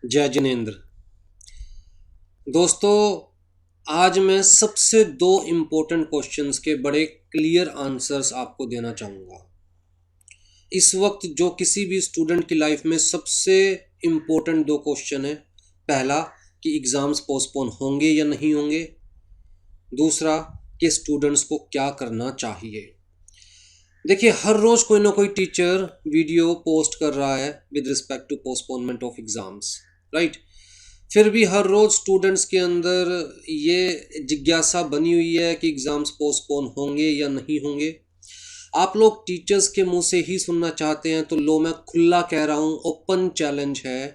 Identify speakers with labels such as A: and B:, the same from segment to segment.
A: जय जिनेन्द्र। दोस्तों, आज मैं सबसे दो इम्पोर्टेंट क्वेश्चंस के बड़े क्लियर आंसर्स आपको देना चाहूँगा। इस वक्त जो किसी भी स्टूडेंट की लाइफ में सबसे इम्पोर्टेंट दो क्वेश्चन है। पहला कि एग्ज़ाम्स पोस्टपोन होंगे या नहीं होंगे। दूसरा कि स्टूडेंट्स को क्या करना चाहिए। देखिए, हर रोज़ कोई ना कोई टीचर वीडियो पोस्ट कर रहा है with respect to postponement of exams, right. फिर भी हर रोज़ स्टूडेंट्स के अंदर ये जिज्ञासा बनी हुई है कि एग्ज़ाम्स पोस्टपोन होंगे या नहीं होंगे। आप लोग टीचर्स के मुंह से ही सुनना चाहते हैं, तो लो, मैं खुला कह रहा हूँ, ओपन चैलेंज है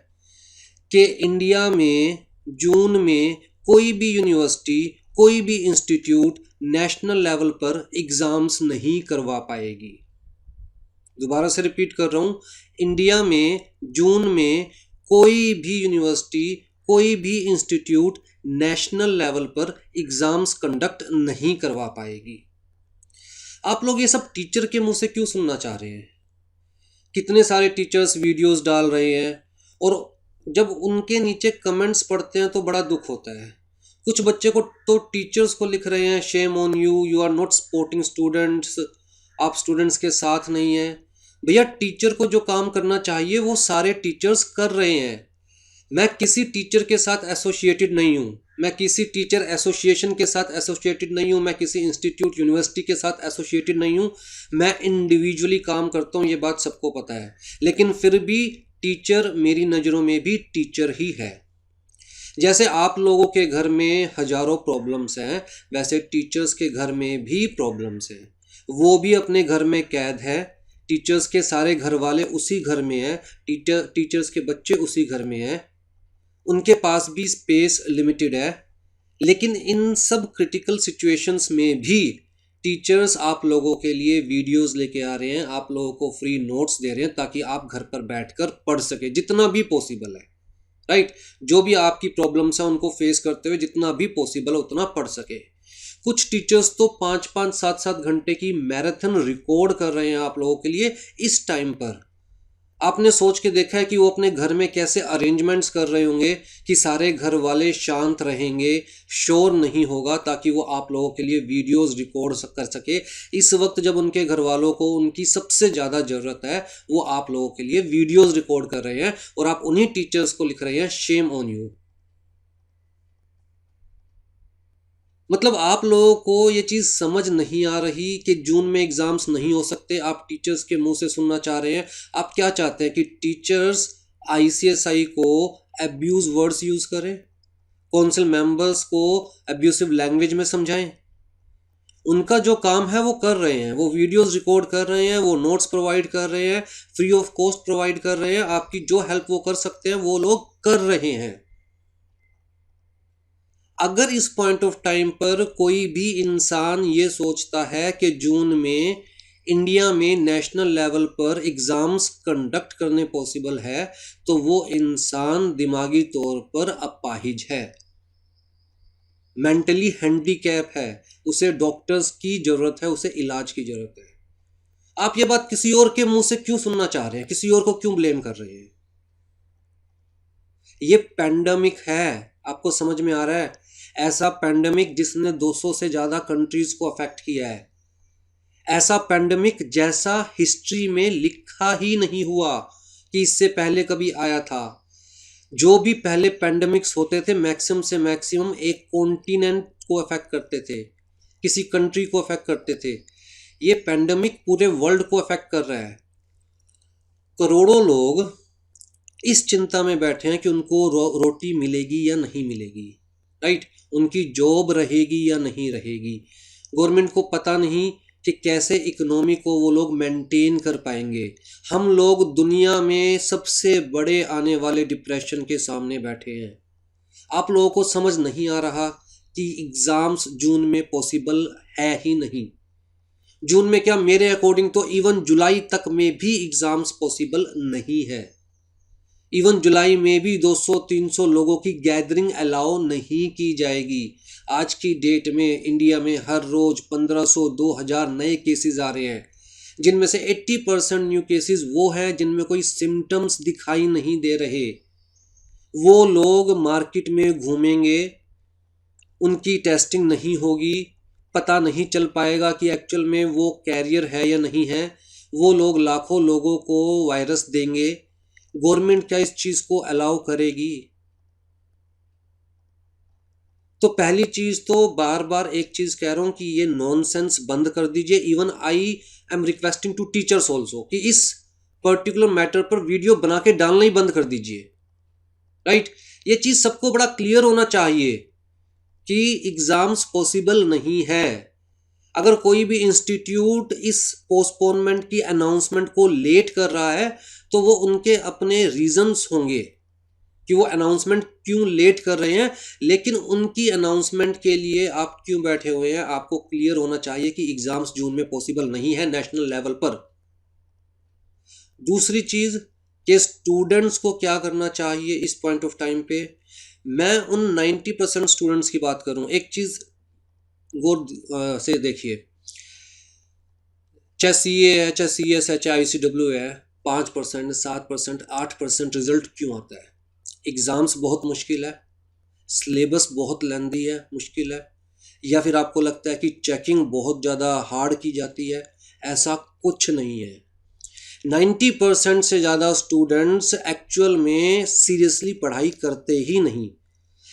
A: कि इंडिया में जून में कोई भी यूनिवर्सिटी, कोई भी इंस्टीट्यूट नेशनल लेवल पर एग्ज़ाम्स नहीं करवा पाएगी। दोबारा से रिपीट कर रहा हूँ, इंडिया में जून में कोई भी यूनिवर्सिटी, कोई भी इंस्टीट्यूट नेशनल लेवल पर एग्ज़ाम्स कंडक्ट नहीं करवा पाएगी। आप लोग ये सब टीचर के मुंह से क्यों सुनना चाह रहे हैं? कितने सारे टीचर्स वीडियोस डाल रहे हैं और जब उनके नीचे कमेंट्स पढ़ते हैं तो बड़ा दुख होता है। कुछ बच्चे को तो टीचर्स को लिख रहे हैं, shame on you, you are not supporting students, आप स्टूडेंट्स के साथ नहीं हैं। भैया, टीचर को जो काम करना चाहिए वो सारे टीचर्स कर रहे हैं। मैं किसी टीचर के साथ एसोसिएटेड नहीं हूँ, मैं किसी टीचर एसोसिएशन के साथ एसोसिएटेड नहीं हूँ, मैं किसी इंस्टीट्यूट यूनिवर्सिटी के साथ एसोसिएटेड नहीं हूँ। मैं इंडिविजुअली काम करता हूँ, ये बात सबको पता है। लेकिन फिर भी टीचर मेरी नज़रों में भी टीचर ही है। जैसे आप लोगों के घर में हजारों प्रॉब्लम्स हैं, वैसे टीचर्स के घर में भी प्रॉब्लम्स हैं। वो भी अपने घर में कैद है। टीचर्स के सारे घर वाले उसी घर में हैं, टीचर्स के बच्चे उसी घर में हैं। उनके पास भी स्पेस लिमिटेड है। लेकिन इन सब क्रिटिकल सिचुएशंस में भी टीचर्स आप लोगों के लिए वीडियोस लेके आ रहे हैं, आप लोगों को फ्री नोट्स दे रहे हैं ताकि आप घर पर बैठकर पढ़ सके जितना भी पॉसिबल है, राइट। जो भी आपकी प्रॉब्लम्स हैं उनको फेस करते हुए जितना भी पॉसिबल है उतना पढ़ सके। कुछ टीचर्स तो 5-5, 7-7 घंटे की मैराथन रिकॉर्ड कर रहे हैं आप लोगों के लिए इस टाइम पर। आपने सोच के देखा है कि वो अपने घर में कैसे अरेंजमेंट्स कर रहे होंगे कि सारे घर वाले शांत रहेंगे, शोर नहीं होगा, ताकि वो आप लोगों के लिए वीडियोस रिकॉर्ड कर सके। इस वक्त जब उनके घर वालों को उनकी सबसे ज़्यादा ज़रूरत है, वो आप लोगों के लिए वीडियोस रिकॉर्ड कर रहे हैं और आप उन्हीं टीचर्स को लिख रहे हैं, शेम ऑन यू। मतलब आप लोगों को ये चीज़ समझ नहीं आ रही कि जून में एग्ज़ाम्स नहीं हो सकते। आप टीचर्स के मुंह से सुनना चाह रहे हैं। आप क्या चाहते हैं कि टीचर्स आईसीएसआई को एब्यूज़ वर्ड्स यूज़ करें, काउंसिल मेंबर्स को एब्यूसिव लैंग्वेज में समझाएं? उनका जो काम है वो कर रहे हैं, वो वीडियोस रिकॉर्ड कर रहे हैं, वो नोट्स प्रोवाइड कर रहे हैं, फ्री ऑफ कॉस्ट प्रोवाइड कर रहे हैं। आपकी जो हेल्प वो कर सकते हैं वो लोग कर रहे हैं। अगर इस पॉइंट ऑफ टाइम पर कोई भी इंसान ये सोचता है कि जून में इंडिया में नेशनल लेवल पर एग्ज़ाम्स कंडक्ट करने पॉसिबल है, तो वो इंसान दिमागी तौर पर अपाहिज है, मेंटली हैंडीकैप है। उसे डॉक्टर्स की ज़रूरत है, उसे इलाज की ज़रूरत है। आप ये बात किसी और के मुंह से क्यों सुनना चाह रहे हैं? किसी और को क्यों ब्लेम कर रहे हैं? ये पैंडमिक है, आपको समझ में आ रहा है? ऐसा पैंडमिक जिसने 200 से ज़्यादा कंट्रीज़ को अफेक्ट किया है, ऐसा पैंडमिक जैसा हिस्ट्री में लिखा ही नहीं हुआ कि इससे पहले कभी आया था। जो भी पहले पैंडमिक्स होते थे, मैक्सिमम से मैक्सिमम एक कॉन्टिनेंट को अफेक्ट करते थे, किसी कंट्री को अफेक्ट करते थे। ये पैंडमिक पूरे वर्ल्ड को अफेक्ट कर रहा है। करोड़ों लोग इस चिंता में बैठे हैं कि उनको रोटी मिलेगी या नहीं मिलेगी, राइट। उनकी जॉब रहेगी या नहीं रहेगी। गवर्नमेंट को पता नहीं कि कैसे इकोनॉमी को वो लोग मेंटेन कर पाएंगे। हम लोग दुनिया में सबसे बड़े आने वाले डिप्रेशन के सामने बैठे हैं। आप लोगों को समझ नहीं आ रहा कि एग्ज़ाम्स जून में पॉसिबल है ही नहीं। जून में क्या, मेरे अकॉर्डिंग तो इवन जुलाई तक में भी एग्ज़ाम्स पॉसिबल नहीं है। इवन जुलाई में भी 200-300 लोगों की गैदरिंग अलाउ नहीं की जाएगी। आज की डेट में इंडिया में हर रोज 1500-2000 नए केसेस आ रहे हैं, जिनमें से 80% न्यू केसेस वो हैं जिनमें कोई सिम्टम्स दिखाई नहीं दे रहे। वो लोग मार्केट में घूमेंगे, उनकी टेस्टिंग नहीं होगी, पता नहीं चल पाएगा कि एक्चुअल में वो कैरियर है या नहीं है। वो लोग लाखों लोगों को वायरस देंगे। गवर्नमेंट क्या इस चीज़ को अलाउ करेगी? तो पहली चीज तो बार बार एक चीज कह रहा हूं कि ये नॉनसेंस बंद कर दीजिए। Even I am requesting to teachers also कि इस पर्टिकुलर मैटर पर वीडियो बना के डालना ही बंद कर दीजिए। राइट, ये चीज सबको बड़ा क्लियर होना चाहिए कि एग्जाम्स पॉसिबल नहीं है। अगर कोई भी इंस्टीट्यूट इस पोस्टपोनमेंट की अनाउंसमेंट को लेट कर रहा है तो वो उनके अपने रीजंस होंगे कि वो अनाउंसमेंट क्यों लेट कर रहे हैं। लेकिन उनकी अनाउंसमेंट के लिए आप क्यों बैठे हुए हैं? आपको क्लियर होना चाहिए कि एग्जाम्स जून में पॉसिबल नहीं है नेशनल लेवल पर। दूसरी चीज कि स्टूडेंट्स को क्या करना चाहिए इस पॉइंट ऑफ टाइम पे। मैं उन 90% स्टूडेंट्स की बात करूं, एक चीज गौर से देखिए, चाहे सी ए है, चाहे सी एस है, चाहे ICW है, 5%, 7%, 8% रिजल्ट क्यों आता है? एग्ज़ाम्स बहुत मुश्किल है, सिलेबस बहुत लेंदी है, मुश्किल है, या फिर आपको लगता है कि चेकिंग बहुत ज़्यादा हार्ड की जाती है? ऐसा कुछ नहीं है। 90% से ज़्यादा स्टूडेंट्स एक्चुअल में सीरियसली पढ़ाई करते ही नहीं।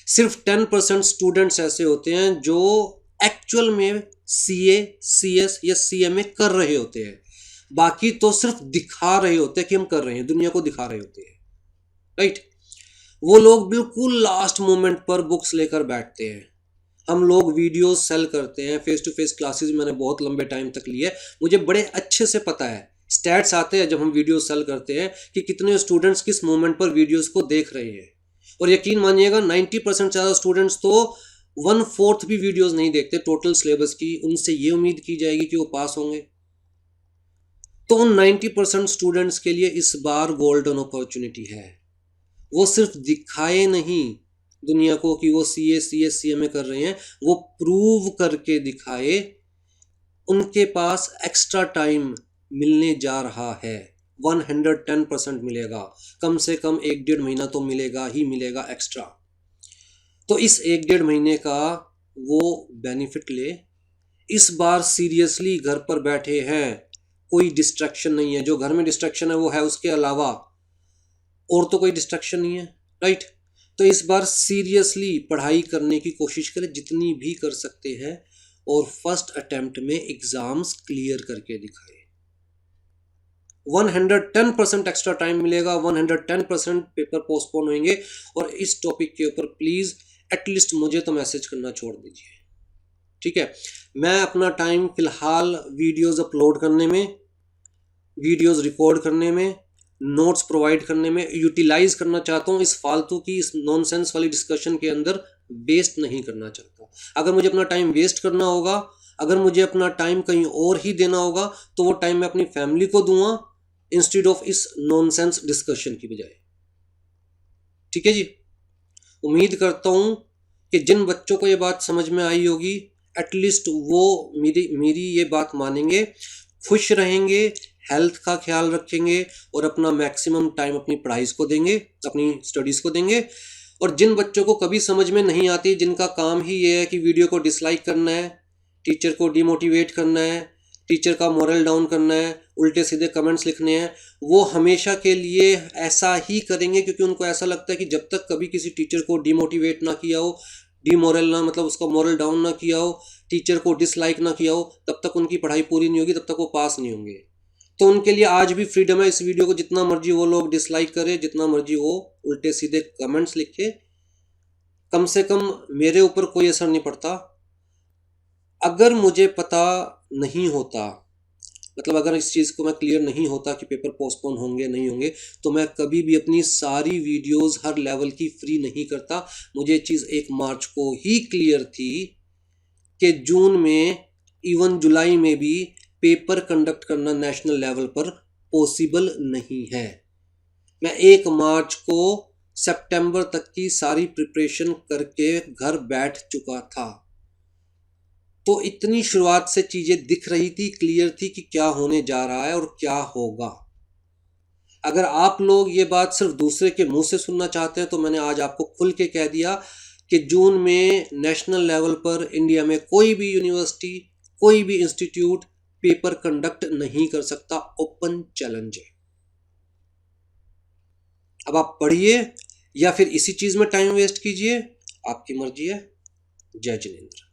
A: सिर्फ 10% स्टूडेंट्स ऐसे होते हैं जो एक्चुअल में CA, CS या CMA कर रहे होते हैं। बाकी तो सिर्फ दिखा रहे होते हैं कि हम कर रहे हैं, दुनिया को दिखा रहे होते हैं। राइट, वो लोग बिल्कुल लास्ट मोमेंट पर बुक्स लेकर बैठते हैं। हम लोग वीडियोस सेल करते हैं, फेस टू फेस क्लासेस मैंने बहुत लंबे टाइम तक लिए, मुझे बड़े अच्छे से पता है, स्टैट्स आते हैं जब हम वीडियो सेल करते हैं कि कितने स्टूडेंट्स किस मोमेंट पर वीडियोस को देख रहे हैं। और यकीन मानिएगा 90% ज़्यादा स्टूडेंट्स तो 1/4 भी वीडियोस नहीं देखते टोटल सिलेबस की। उनसे ये उम्मीद की जाएगी कि वो पास होंगे। तो उन 90% स्टूडेंट्स के लिए इस बार गोल्डन अपॉर्चुनिटी है। वो सिर्फ दिखाए नहीं दुनिया को कि वो CA, CS, CMA कर रहे हैं, वो प्रूव करके दिखाए। उनके पास एक्स्ट्रा टाइम मिलने जा रहा है, 110% मिलेगा। कम से कम 1-1.5 महीना तो मिलेगा ही मिलेगा एक्स्ट्रा। तो इस 1-1.5 महीने का वो बेनिफिट ले। इस बार सीरियसली घर पर बैठे हैं, कोई डिस्ट्रैक्शन नहीं है। जो घर में डिस्ट्रैक्शन है वो है, उसके अलावा और तो कोई डिस्ट्रैक्शन नहीं है। राइट, तो इस बार सीरियसली पढ़ाई करने की कोशिश करें जितनी भी कर सकते हैं, और फर्स्ट अटेम्प्ट में एग्जाम्स क्लियर करके दिखाए। 110% एक्स्ट्रा टाइम मिलेगा, 110% पेपर पोस्टपोन होंगे। और इस टॉपिक के ऊपर प्लीज़ एटलीस्ट मुझे तो मैसेज करना छोड़ दीजिए। ठीक है, मैं अपना टाइम फिलहाल वीडियोस अपलोड करने में, वीडियोस रिकॉर्ड करने में, नोट्स प्रोवाइड करने में यूटिलाइज करना चाहता हूँ। इस फालतू की, इस नॉनसेंस वाली डिस्कशन के अंदर वेस्ट नहीं करना चाहता। अगर मुझे अपना टाइम वेस्ट करना होगा, अगर मुझे अपना टाइम कहीं और ही देना होगा, तो वो टाइम मैं अपनी फैमिली को दूंगा इंस्टेड ऑफ इस नॉनसेंस डिस्कशन की बजाय। ठीक है जी, उम्मीद करता हूँ कि जिन बच्चों को ये बात समझ में आई होगी, एटलीस्ट वो मेरी मेरी ये बात मानेंगे, खुश रहेंगे, हेल्थ का ख्याल रखेंगे और अपना मैक्सिमम टाइम अपनी पढ़ाई को देंगे, अपनी स्टडीज़ को देंगे। और जिन बच्चों को कभी समझ में नहीं आती, जिनका काम ही ये है कि वीडियो को डिसलाइक करना है, टीचर को डिमोटिवेट करना है, टीचर का मोरल डाउन करना है, उल्टे सीधे कमेंट्स लिखने हैं, वो हमेशा के लिए ऐसा ही करेंगे। क्योंकि उनको ऐसा लगता है कि जब तक कभी किसी टीचर को डिमोटिवेट ना किया हो, डिमोरल ना, मतलब उसका मोरल डाउन ना किया हो, टीचर को डिसलाइक ना किया हो, तब तक उनकी पढ़ाई पूरी नहीं होगी, तब तक वो पास नहीं होंगे। तो उनके लिए आज भी फ्रीडम है। इस वीडियो को जितना मर्जी वो लोग डिसलाइक करें, जितना मर्जी वो उल्टे सीधे कमेंट्स लिखे, कम से कम मेरे ऊपर कोई असर नहीं पड़ता। अगर मुझे पता नहीं होता, मतलब अगर इस चीज़ को मैं क्लियर नहीं होता कि पेपर पोस्टपोन होंगे नहीं होंगे, तो मैं कभी भी अपनी सारी वीडियोस हर लेवल की फ्री नहीं करता। मुझे चीज़ 1 मार्च को ही क्लियर थी कि जून में, इवन जुलाई में भी पेपर कंडक्ट करना नेशनल लेवल पर पॉसिबल नहीं है। मैं 1 मार्च को सितंबर तक की सारी प्रिपरेशन करके घर बैठ चुका था। तो इतनी शुरुआत से चीज़ें दिख रही थी, क्लियर थी कि क्या होने जा रहा है और क्या होगा। अगर आप लोग ये बात सिर्फ दूसरे के मुंह से सुनना चाहते हैं तो मैंने आज आपको खुल के कह दिया कि जून में नेशनल लेवल पर इंडिया में कोई भी यूनिवर्सिटी, कोई भी इंस्टीट्यूट पेपर कंडक्ट नहीं कर सकता। ओपन चैलेंज है। अब आप पढ़िए या फिर इसी चीज में टाइम वेस्ट कीजिए, आपकी मर्जी है। जय जिनेंद्र।